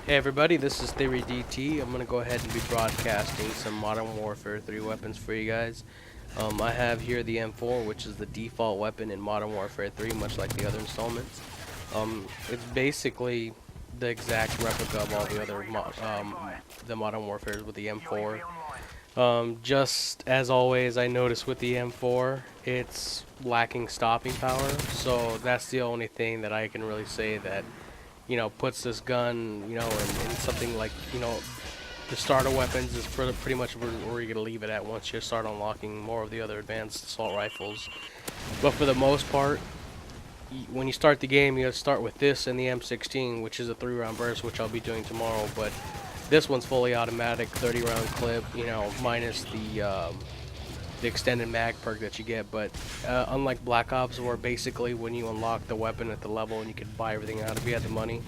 Hey everybody, this is Theory DT. I'm going to go ahead and be broadcasting some Modern Warfare 3 weapons for you guys. I have here the M4, which is the default weapon in Modern Warfare 3, much like the other installments. It's basically the exact replica of all the other the Modern Warfares with the M4. Just as always, I noticed with the M4, it's lacking stopping power, so that's the only thing that I can really say that puts this gun, in something like, the starter weapons is pretty much where you're going to leave it at once you start unlocking more of the other advanced assault rifles. But for the most part, when you start the game, you start with this and the M16, which is a 3-round burst, which I'll be doing tomorrow. But this one's fully automatic, 30-round clip, minus the extended mag perk that you get. But unlike Black Ops, where basically when you unlock the weapon at the level and you could buy everything out if you had the money,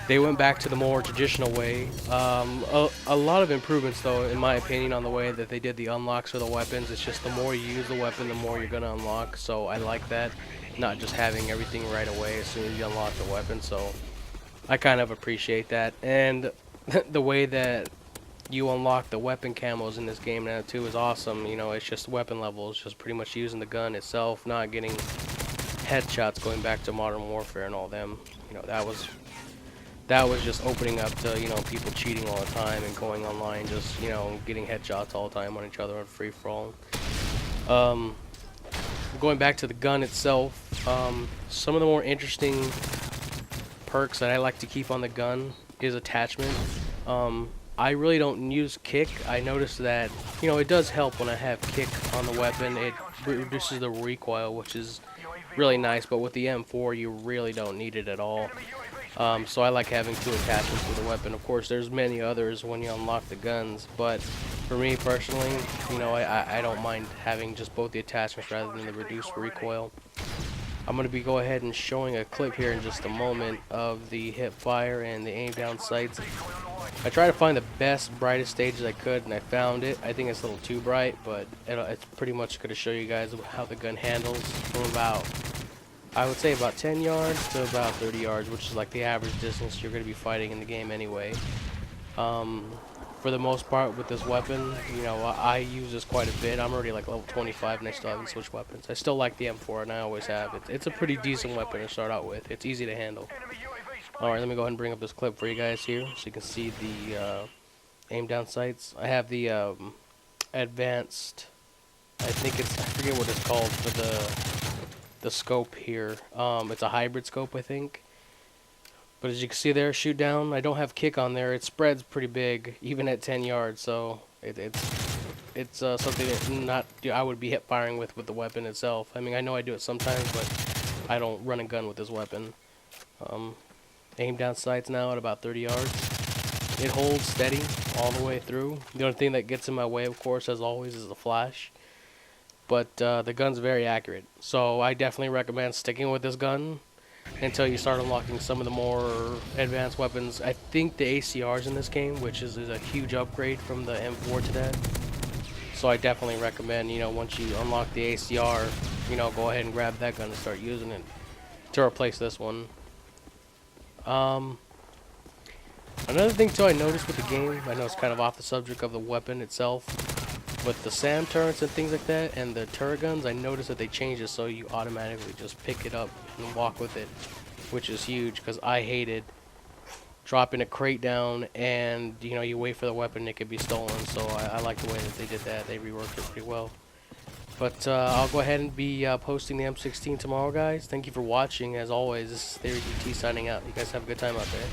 they went back to the more traditional way. A lot of improvements, though, in my opinion, on the way that they did the unlocks for the weapons. It's just the more you use the weapon, the more you're going to unlock. So I like that, not just having everything right away as soon as you unlock the weapon. So I kind of appreciate that. And the way that you unlock the weapon camos in this game now, too, is awesome. It's just weapon levels, just pretty much using the gun itself, not getting headshots going back to Modern Warfare and all them. That was just opening up to, people cheating all the time and going online, just, getting headshots all the time on each other on free-for-all. Going back to the gun itself, some of the more interesting perks that I like to keep on the gun is attachment. I really don't use kick. I noticed that, it does help when I have kick on the weapon. It reduces the recoil, which is really nice, but with the M4, you really don't need it at all. So I like having 2 attachments to the weapon. Of course, there's many others when you unlock the guns, but for me personally, I don't mind having just both the attachments rather than the reduced recoil. I'm going to be go ahead and showing a clip here in just a moment of the hip fire and the aim down sights. I tried to find the best, brightest stages I could, and I found it. I think it's a little too bright, but it's pretty much going to show you guys how the gun handles from about, I would say, about 10 yards to about 30 yards, which is like the average distance you're going to be fighting in the game anyway. For the most part with this weapon, I use this quite a bit. I'm already like level 25 and I still haven't switched weapons. I still like the M4 and I always have. It's a pretty decent weapon to start out with. It's easy to handle. Alright, let me go ahead and bring up this clip for you guys here so you can see the aim down sights. I have the advanced, I forget what it's called for the scope here. It's a hybrid scope, I think. But as you can see there, shoot down, I don't have kick on there. It spreads pretty big, even at 10 yards, so it's something that I would be hip firing with the weapon itself. I mean, I know I do it sometimes, but I don't run a gun with this weapon. Aim down sights now at about 30 yards. It holds steady all the way through. The only thing that gets in my way, of course, as always, is the flash. But the gun's very accurate, so I definitely recommend sticking with this gun until you start unlocking some of the more advanced weapons. I think the ACRs in this game, which is a huge upgrade from the M4 to that. So I definitely recommend, once you unlock the ACR, go ahead and grab that gun and start using it to replace this one. Another thing too I noticed with the game, I know it's kind of off the subject of the weapon itself, with the SAM turrets and things like that, and the turret guns, I noticed that they changed it so you automatically just pick it up and walk with it, which is huge, because I hated dropping a crate down and, you wait for the weapon and it could be stolen, so I like the way that they did that. They reworked it pretty well. But I'll go ahead and be posting the M16 tomorrow, guys. Thank you for watching. As always, this is Theory DT signing out. You guys have a good time out there.